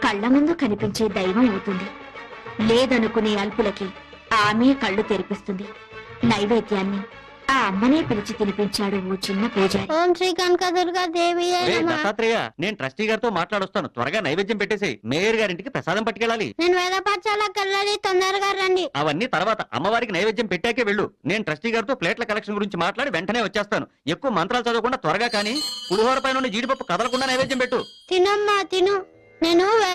కళ్ళ ముందు కనిపించే దైవం అవుతుంది. లేదనుకునే అల్పులకి ఆమె కళ్ళు తెరిపిస్తుంది. నైవేద్యాన్ని ఆ అమ్మనే పిలిచి తినిపించాడు ఓ చిన్న పూజారి. ఓం శ్రీ కనకదుర్గా దేవి దత్తాత్రేయ, నేను ట్రస్టీ గారితో మాట్లాడొస్తాను. త్వరగా నైవేద్యం పెట్టేసి మేయర్ గారింటికి ప్రసాదం పట్టుకెళ్ళాలి. నేను వేద పాఠశాలకు వెళ్ళాలి, తొందరగా రండి. అవన్నీ తర్వాత, అమ్మవారికి నైవేద్యం పెట్టాకే వెళ్ళు. నేను ట్రస్టీ గారితో ప్లేట్ల కలెక్షన్ గురించి మాట్లాడి వెంటనే వచ్చేస్తాను. ఎక్కువ మంత్రాలు చదవకుండా త్వరగా కానీ పులిహోర పైన జీడిపప్పు కదలకుండా నైవేద్యం పెట్టు. తినమ్మా తిను. నేను